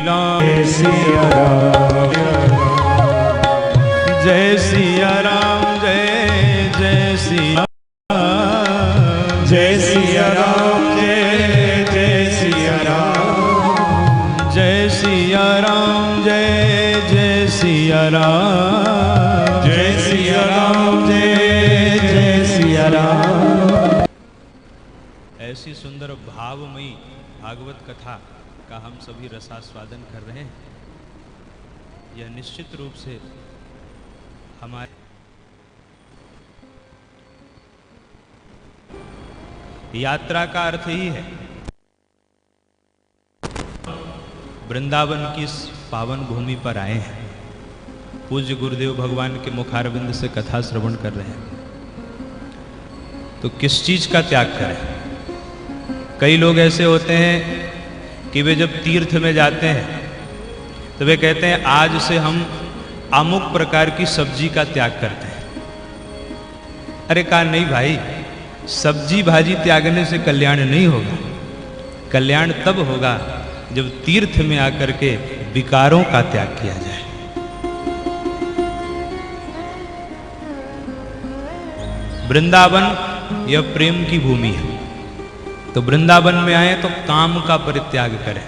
जय सिया राम जय सिया राम जय जय सिया जय सिया राम जय जय सिया राम जय सिया राम जय जय सिया राम जय सिया राम जय जय सिया राम। ऐसी सुंदर भावमयी भागवत कथा का हम सभी रसास्वादन कर रहे हैं। यह निश्चित रूप से हमारे यात्रा का अर्थ ही है। वृंदावन की इस पावन भूमि पर आए हैं, पूज्य गुरुदेव भगवान के मुखारविंद से कथा श्रवण कर रहे हैं, तो किस चीज का त्याग करें। कई लोग ऐसे होते हैं कि वे जब तीर्थ में जाते हैं तो वे कहते हैं आज से हम अमुक प्रकार की सब्जी का त्याग करते हैं। अरे कहा नहीं भाई, सब्जी भाजी त्यागने से कल्याण नहीं होगा। कल्याण तब होगा जब तीर्थ में आकर के विकारों का त्याग किया जाए। वृंदावन यह प्रेम की भूमि है, तो वृंदावन में आए तो काम का परित्याग करें।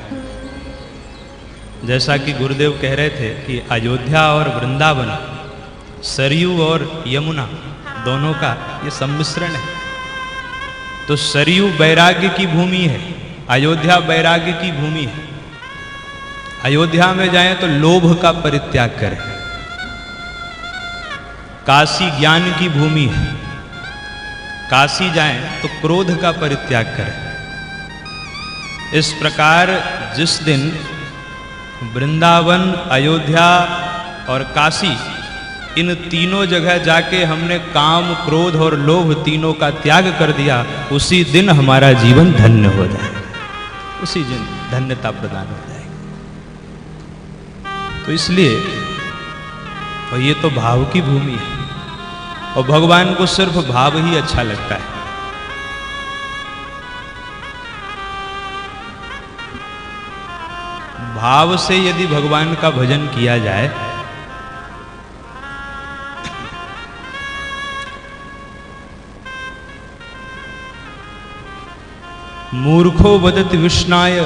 जैसा कि गुरुदेव कह रहे थे कि अयोध्या और वृंदावन, सरयू और यमुना दोनों का ये सम्मिश्रण है। तो सरयू वैराग्य की भूमि है, अयोध्या वैराग्य की भूमि है। अयोध्या में जाएं तो लोभ का परित्याग करें। काशी ज्ञान की भूमि है, काशी जाएं तो क्रोध का परित्याग करें। इस प्रकार जिस दिन वृंदावन, अयोध्या और काशी, इन तीनों जगह जाके हमने काम, क्रोध और लोभ तीनों का त्याग कर दिया, उसी दिन हमारा जीवन धन्य हो जाएगा, उसी दिन धन्यता प्रदान हो जाएगी। तो इसलिए, और ये तो भाव की भूमि है, और भगवान को सिर्फ भाव ही अच्छा लगता है। भाव से यदि भगवान का भजन किया जाए मूर्खो वदति विष्णाय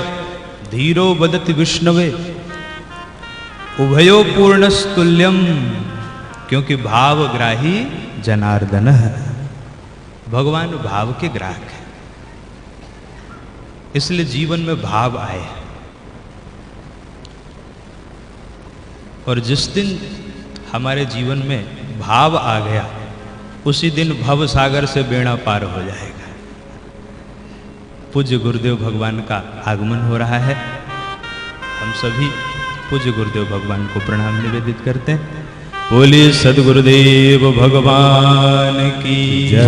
धीरो वदति विष्णवे उभयो पूर्णस्तुल्यम, क्योंकि भावग्राही जनार्दन है। भगवान भाव के ग्राहक है, इसलिए जीवन में भाव आए। और जिस दिन हमारे जीवन में भाव आ गया, उसी दिन भव सागर से बेड़ा पार हो जाएगा। पूज्य गुरुदेव भगवान का आगमन हो रहा है। हम सभी पूज्य गुरुदेव भगवान को प्रणाम निवेदित करते हैं। बोलिए सद्गुरुदेव भगवान की जय।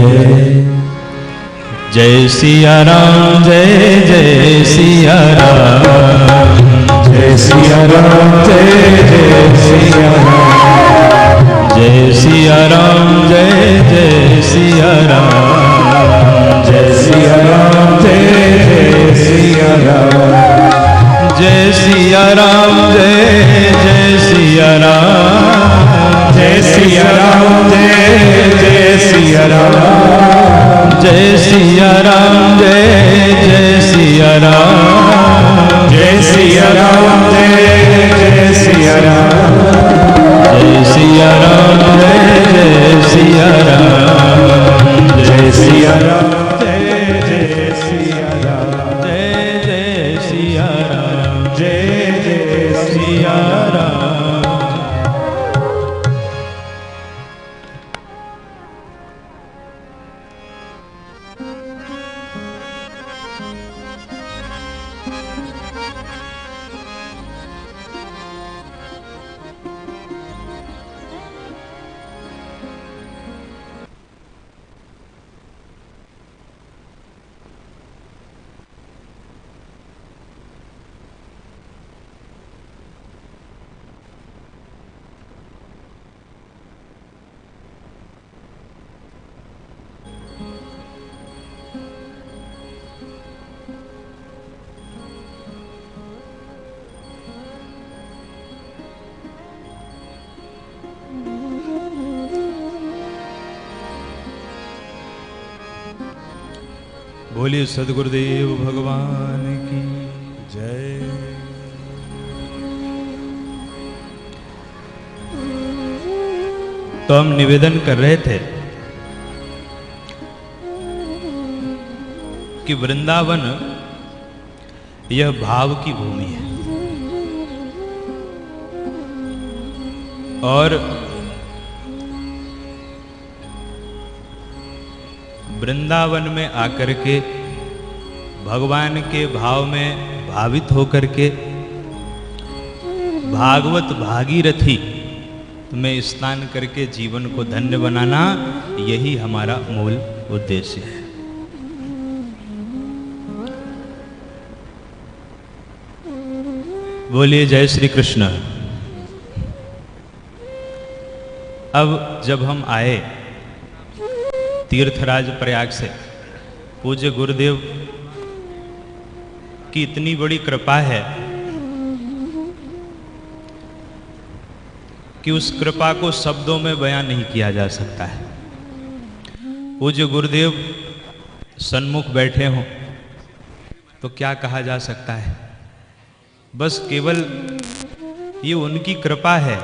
जय सिया राम जय जय सिया राम जय सिया राम जय जय सिया राम जय सिया राम जय जय सिया राम जय सिया राम जय जय सिया राम जय सिया राम जय जय सिया राम जय सिया राम जय जय सिया राम जय सिया राम जय जय सिया राम जय सिया राम जय जय सिया राम जय सिया राम जय जय सिया राम जय सिया राम जय जय सिया राम जय जय सिया राम जय जय सिया राम। बोलिए सद्गुरुदेव भगवान की जय। तो हम निवेदन कर रहे थे कि वृंदावन यह भाव की भूमि है और वृंदावन में आकर के भगवान के भाव में भावित होकर के भागवत भागीरथी में स्नान करके जीवन को धन्य बनाना, यही हमारा मूल उद्देश्य है। बोलिए जय श्री कृष्ण। अब जब हम आए तीर्थराज प्रयाग से, पूज्य गुरुदेव की इतनी बड़ी कृपा है कि उस कृपा को शब्दों में बयान नहीं किया जा सकता है। पूज्य गुरुदेव सन्मुख बैठे हों तो क्या कहा जा सकता है, बस केवल ये उनकी कृपा है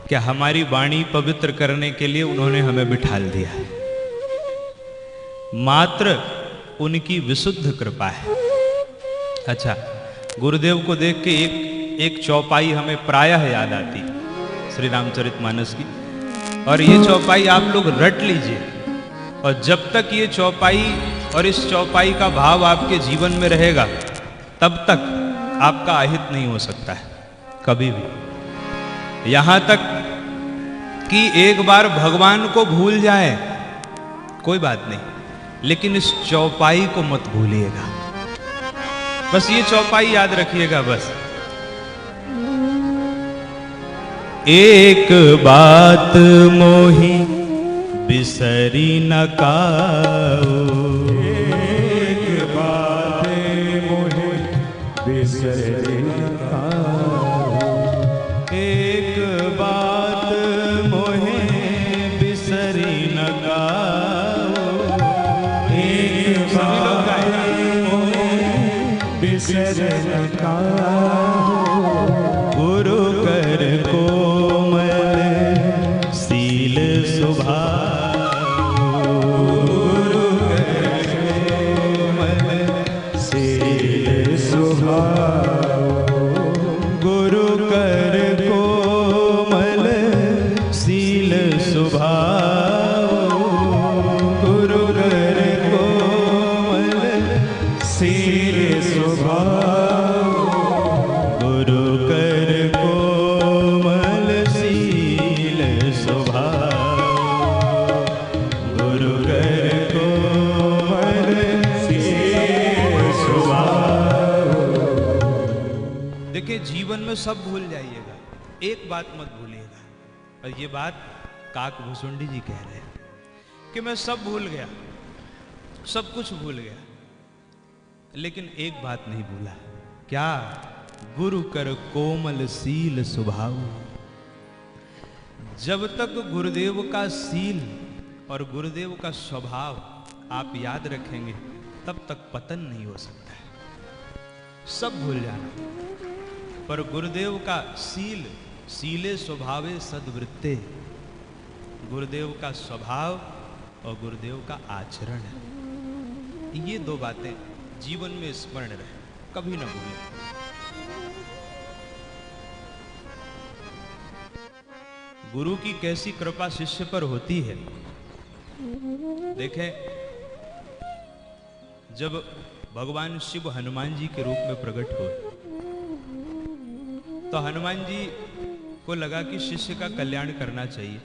कि हमारी वाणी पवित्र करने के लिए उन्होंने हमें बिठाल दिया है। मात्र उनकी विशुद्ध कृपा है। अच्छा, गुरुदेव को देख के एक चौपाई हमें प्रायः याद आती, श्री रामचरितमानस की, और ये चौपाई आप लोग रट लीजिए, और जब तक ये चौपाई और इस चौपाई का भाव आपके जीवन में रहेगा तब तक आपका अहित नहीं हो सकता है कभी भी। यहां तक कि एक बार भगवान को भूल जाए कोई बात नहीं, लेकिन इस चौपाई को मत भूलिएगा। बस ये चौपाई याद रखिएगा। बस एक बात मोही बिसरी न काओ, एक बात मोहे बिसरी न काओ, एक बात मोहे बिसरी न काओ, एक बात मोहे बिसरी न काओ, गुरु कर कोमल सील सुभाओ, गुरु कर कोमल सील सुभाओ, गुरु कर कोमल सील सुभाओ, गुरु कर कोमल सील सुभाओ, गुरु कर कोमल सील सुभाओ, गुरु कर कोमल सील सुभाओ। देखिए, जीवन में सब भूल जाइएगा, एक बात मत भूलिएगा। और ये बात काक भुसुंडी जी कह रहे हैं कि मैं सब भूल गया, सब कुछ भूल गया, लेकिन एक बात नहीं भूला। क्या? गुरु कर कोमल सील सुभाऊ। जब तक गुरुदेव का सील और गुरुदेव का स्वभाव आप याद रखेंगे तब तक पतन नहीं हो सकता है। सब भूल जाना, पर गुरुदेव का सील, सीले स्वभावे सद्वृत्ते, गुरुदेव का स्वभाव और गुरुदेव का आचरण है। ये दो बातें जीवन में स्मरण रहे, कभी ना भूलें। गुरु की कैसी कृपा शिष्य पर होती है। देखें, जब भगवान शिव हनुमान जी के रूप में प्रकट हुए तो हनुमान जी को लगा कि शिष्य का कल्याण करना चाहिए,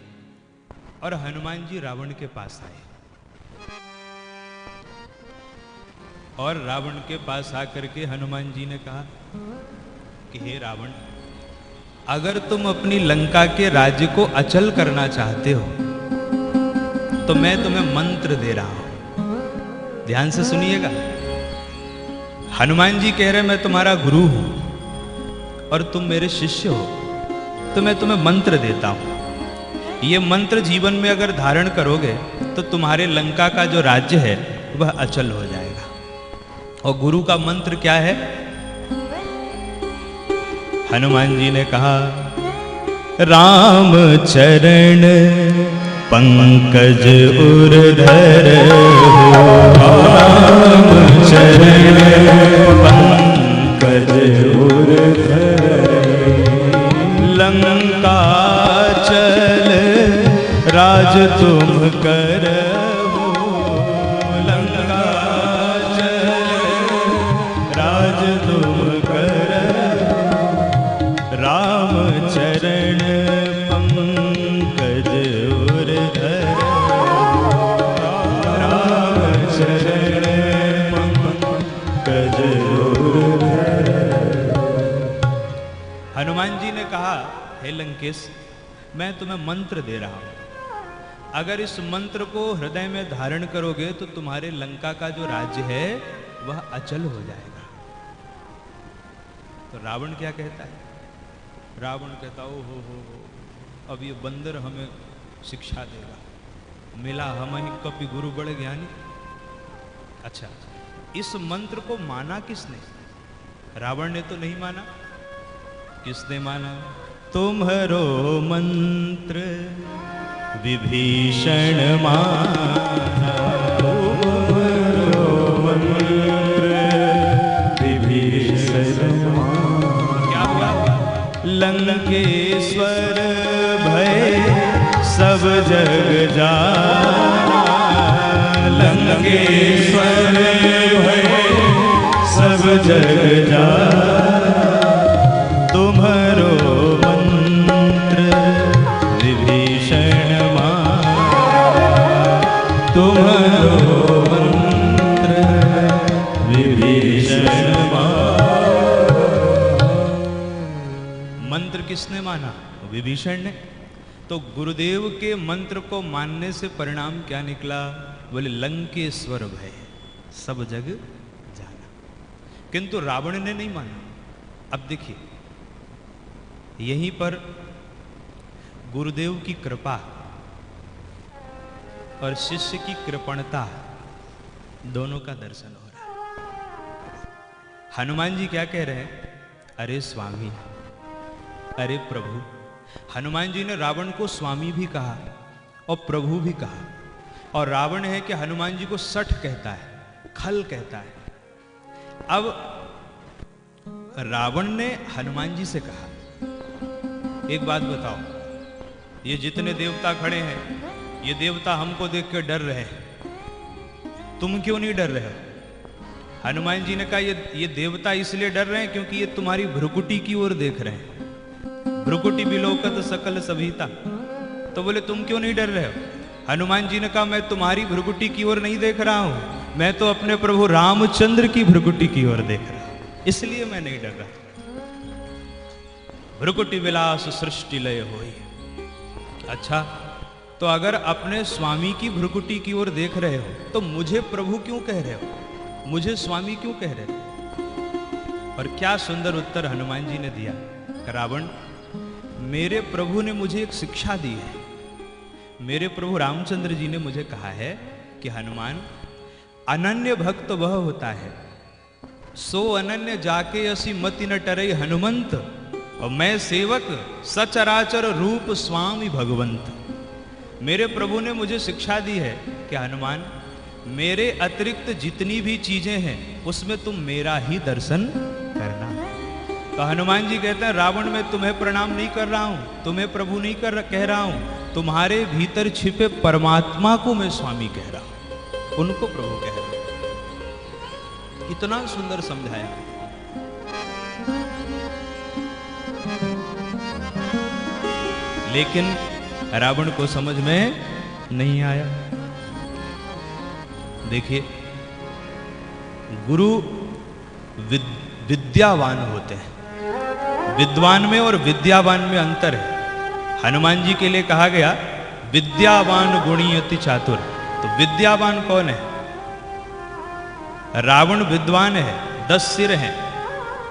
और हनुमान जी रावण के पास आए, और रावण के पास आकर के हनुमान जी ने कहा कि हे रावण, अगर तुम अपनी लंका के राज्य को अचल करना चाहते हो तो मैं तुम्हें मंत्र दे रहा हूं। ध्यान से सुनिएगा। हनुमान जी कह रहे मैं तुम्हारा गुरु हूं और तुम मेरे शिष्य हो, तो मैं तुम्हें मंत्र देता हूं। ये मंत्र जीवन में अगर धारण करोगे तो तुम्हारे लंका का जो राज्य है वह अचल हो जाएगा। और गुरु का मंत्र क्या है? हनुमान जी ने कहा, राम चरण पंकज उर्धर हो, राम चरण पंकज उर्धर, लंका चल राज तुम करहु, लंका चल राज तुम करहु, राम चरण पंकज उर्धर, राम चरण पंकज उर्धर। हनुमान जी ने कहा, हे लंकेश, मैं तुम्हें मंत्र दे रहा हूं, अगर इस मंत्र को हृदय में धारण करोगे तो तुम्हारे लंका का जो राज्य है वह अचल हो जाएगा। तो रावण क्या कहता है? रावण कहता, ओ हो, अब ये बंदर हमें शिक्षा देगा, मिला हम ही कपि गुरु बड़े ज्ञानी। अच्छा, इस मंत्र को माना किसने? रावण ने तो नहीं माना। किसने माना? तुम्हारो मंत्र विभीषण माना, तुम्हारो मंत्र विभीषण माना। क्या हुआ? लंकेश्वर भय सब जग जाना, लंकेश्वर भय सब जग जाना, तुम्हारो मंत्र विभीषण माना, तुम्हारो मंत्र विभीषण माना। मंत्र किसने माना? विभीषण ने। तो गुरुदेव के मंत्र को मानने से परिणाम क्या निकला? बोले लंकेश्वर भय सब जग जाना। किंतु रावण ने नहीं माना। अब देखिए, यहीं पर गुरुदेव की कृपा और शिष्य की कृपणता दोनों का दर्शन हो रहा है। हनुमान जी क्या कह रहे हैं? अरे स्वामी, अरे प्रभु। हनुमान जी ने रावण को स्वामी भी कहा और प्रभु भी कहा। और रावण है कि हनुमान जी को सठ कहता है, खल कहता है। अब रावण ने हनुमान जी से कहा, एक बात बताओ, ये जितने देवता खड़े हैं, ये देवता हमको देख के डर रहे हैं, तुम क्यों नहीं डर रहे हो? हनुमान जी ने कहा, ये देवता इसलिए डर रहे हैं क्योंकि ये तुम्हारी भ्रुकुटी की ओर देख रहे हैं। भ्रुकुटी विलोकत सकल सभीता। तो बोले तुम क्यों नहीं डर रहे हो? हनुमान जी ने कहा, मैं तुम्हारी भ्रुकुटी की ओर नहीं देख रहा हूं, मैं तो अपने प्रभु रामचंद्र की भ्रुकुटी की ओर देख रहा हूं, इसलिए मैं नहीं डर रहा। भ्रुकुटी विलास सृष्टि लय होई। अच्छा, तो अगर अपने स्वामी की भ्रुकुटी की ओर देख रहे हो तो मुझे प्रभु क्यों कह रहे हो? मुझे स्वामी क्यों कह रहे हो? और क्या सुंदर उत्तर हनुमान जी ने दिया। रावण, मेरे प्रभु ने मुझे एक शिक्षा दी है। मेरे प्रभु रामचंद्र जी ने मुझे कहा है कि हनुमान, अनन्य भक्त वह होता है सो अनन्य जाके असी मति न टरे हनुमंत, और मैं सेवक सचराचर रूप स्वामी भगवंत। मेरे प्रभु ने मुझे शिक्षा दी है कि हनुमान, मेरे अतिरिक्त जितनी भी चीजें हैं उसमें तुम मेरा ही दर्शन करना। तो हनुमान जी कहते हैं, रावण मैं तुम्हें प्रणाम नहीं कर रहा हूं, तुम्हें प्रभु नहीं कह रहा हूं, तुम्हारे भीतर छिपे परमात्मा को मैं स्वामी कह रहा हूं, उनको प्रभु कह रहा हूं। कितना सुंदर समझाया। लेकिन रावण को समझ में नहीं आया। देखिए, गुरु विद्यावान होते हैं। विद्वान में और विद्यावान में अंतर है। हनुमान जी के लिए कहा गया विद्यावान गुणी अति चातुर। तो विद्यावान कौन है? रावण विद्वान है, 10 सिर हैं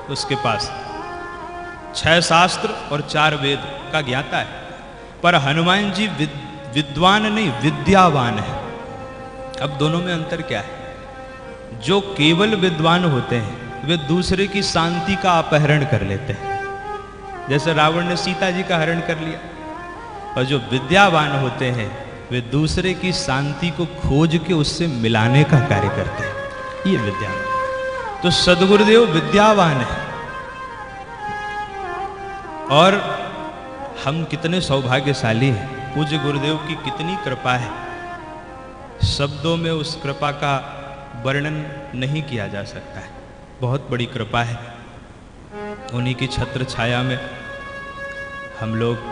उसके पास, 6 शास्त्र और 4 वेद का ज्ञाता है। पर हनुमान जी विद्वान नहीं, विद्यावान है। अब दोनों में अंतर क्या है? जो केवल विद्वान होते हैं वे दूसरे की शांति का अपहरण कर लेते हैं, जैसे रावण ने सीता जी का हरण कर लिया। और जो विद्यावान होते हैं वे दूसरे की शांति को खोज के उससे मिलाने का कार्य करते हैं। ये विद्यावान। तो सद्गुरुदेव विद्यावान है। और हम कितने सौभाग्यशाली हैं, पूज्य गुरुदेव की कितनी कृपा है, शब्दों में उस कृपा का वर्णन नहीं किया जा सकता है। बहुत बड़ी कृपा है। उन्हीं की छत्र छाया में हम लोग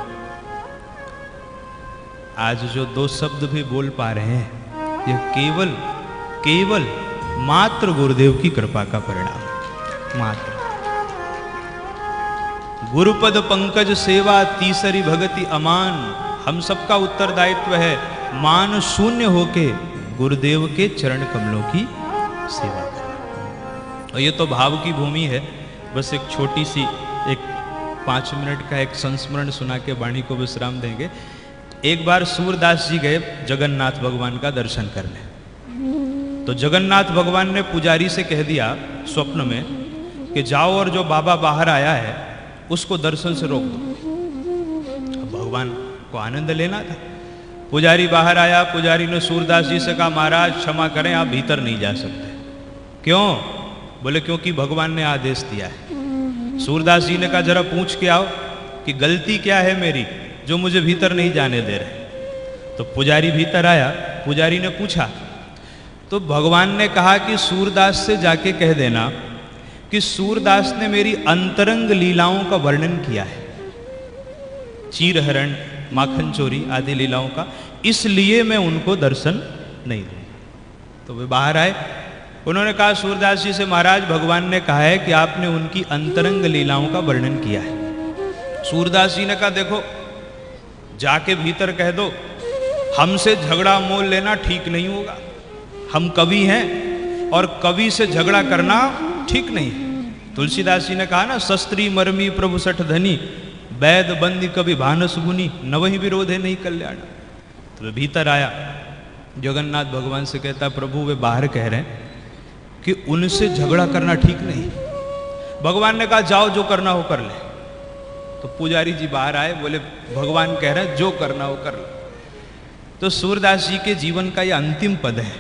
आज जो दो शब्द भी बोल पा रहे हैं, यह केवल मात्र गुरुदेव की कृपा का परिणाम। मात्र गुरुपद पंकज सेवा तीसरी भगति अमान। हम सबका उत्तरदायित्व है मान शून्य होके गुरुदेव के चरण कमलों की सेवा करना। और ये तो भाव की भूमि है। बस एक छोटी सी 5 मिनट का एक संस्मरण सुना के वाणी को विश्राम देंगे। एक बार सूरदास जी गए जगन्नाथ भगवान का दर्शन करने। तो जगन्नाथ भगवान ने पुजारी से कह दिया स्वप्न में कि जाओ और जो बाबा बाहर आया है उसको दर्शन से रोक दो। भगवान को आनंद लेना था। पुजारी बाहर आया। पुजारी ने सूरदास जी से कहा महाराज क्षमा करें, आप भीतर नहीं जा सकते। क्यों? बोले क्योंकि भगवान ने आदेश दिया है। सूरदास जी ने कहा जरा पूछ के आओ कि गलती क्या है मेरी जो मुझे भीतर नहीं जाने दे रहे। तो पुजारी भीतर आया। पुजारी ने पूछा तो भगवान ने कहा कि सूरदास से जाके कह देना कि सूरदास ने मेरी अंतरंग लीलाओं का वर्णन किया है, चीरहरण, माखन चोरी आदि लीलाओं का, इसलिए मैं उनको दर्शन नहीं दूंगा। तो वे बाहर आए। उन्होंने कहा सूरदास जी से महाराज भगवान ने कहा है कि आपने उनकी अंतरंग लीलाओं का वर्णन किया है। सूरदास जी ने कहा देखो जाके भीतर कह दो हमसे झगड़ा मोल लेना ठीक नहीं होगा। हम कवि हैं और कवि से झगड़ा करना ठीक नहीं है। तुलसीदास जी ने कहा ना शस्त्री मर्मी प्रभु सठ धनी वैद बंदी कवि भानस गुनी न वही विरोध है नहीं कल्याण। तो वे भीतर आया। जगन्नाथ भगवान से कहता प्रभु वे बाहर कह रहे हैं कि उनसे झगड़ा करना ठीक नहीं। भगवान ने कहा जाओ जो करना हो कर ले। तो पुजारी जी बाहर आए। बोले भगवान कह रहे हैं जो करना हो कर ले। तो सूरदास जी के जीवन का यह अंतिम पद है।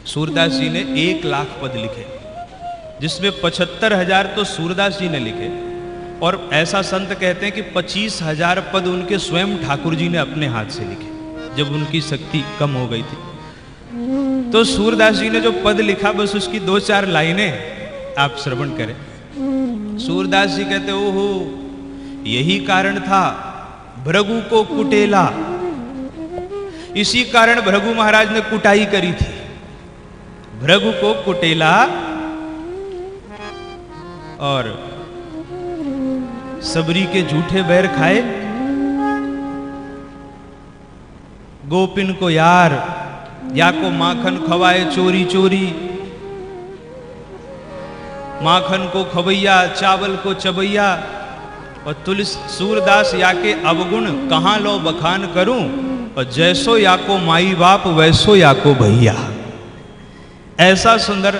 सूरदास जी ने 1 लाख पद लिखे, जिसमें 75,000 तो सूरदास जी ने लिखे। और ऐसा संत कहते हैं कि 25,000 पद उनके स्वयं ठाकुर जी ने अपने हाथ से लिखे जब उनकी शक्ति कम हो गई थी। तो सूरदास जी ने जो पद लिखा बस उसकी 2-4 लाइनें आप श्रवण करें। सूरदास जी कहते ओहो यही कारण था भृगु को कुटेला। इसी कारण भृगु महाराज ने कुटाई करी थी। भृगु को कुटेला और सबरी के झूठे बैर खाए। गोपिन को यार या को माखन खवाए चोरी चोरी। माखन को खवैया चावल को चबैया। और सूरदास या के अवगुण कहाँ लो बखान करूं। और जैसो या को माई बाप वैसो या को भैया। ऐसा सुंदर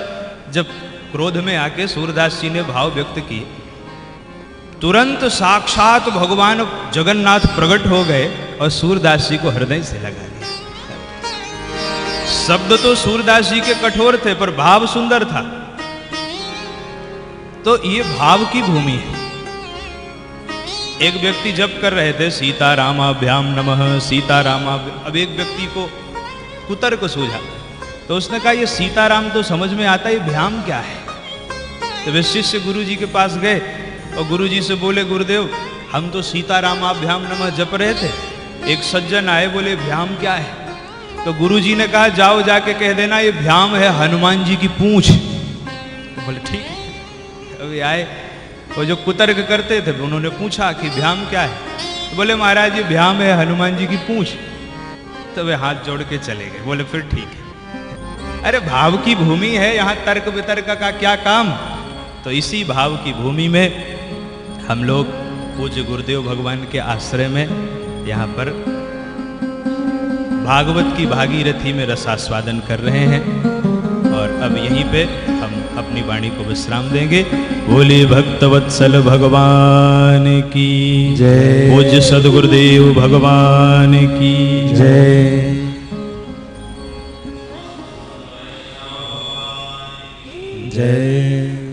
जब क्रोध में आके सूरदास जी ने भाव व्यक्त किए, तुरंत साक्षात भगवान जगन्नाथ प्रकट हो गए और सूरदास जी को हृदय से लगा लिया। शब्द तो सूरदास जी के कठोर थे पर भाव सुंदर था। तो ये भाव की भूमि है। एक व्यक्ति जप कर रहे थे सीतारामाभ्याम नमः सीतारामाभ्याम। अब एक व्यक्ति को कुतर्क सूझा तो उसने कहा ये सीताराम तो समझ में आता, ये भ्याम क्या है। तो वे शिष्य गुरु जी के पास गए और गुरु जी से बोले गुरुदेव हम तो सीतारामाभ्याम नमः जप रहे थे। एक सज्जन आए बोले भ्याम क्या है। तो गुरु जी ने कहा जाओ जाके कह देना ये भ्याम है हनुमान जी की पूंछ। तो बोले ठीक है। अभी आए वो जो कुतर्क करते थे उन्होंने पूछा कि भ्याम क्या है। तो बोले महाराज ये भ्याम है हनुमान जी की पूंछ। तो वे हाथ जोड़ के चले गए। बोले फिर ठीक है। अरे भाव की भूमि है, यहाँ तर्क वितर्क का क्या काम। तो इसी भाव की भूमि में हम लोग पूज्य गुरुदेव भगवान के आश्रय में यहाँ पर भागवत की भागीरथी में रसास्वादन कर रहे हैं। और अब यहीं पे हम अपनी वाणी को विश्राम देंगे। बोले भक्तवत्सल भगवान की जय। पूज्य सद्गुरुदेव भगवान की जय। जय।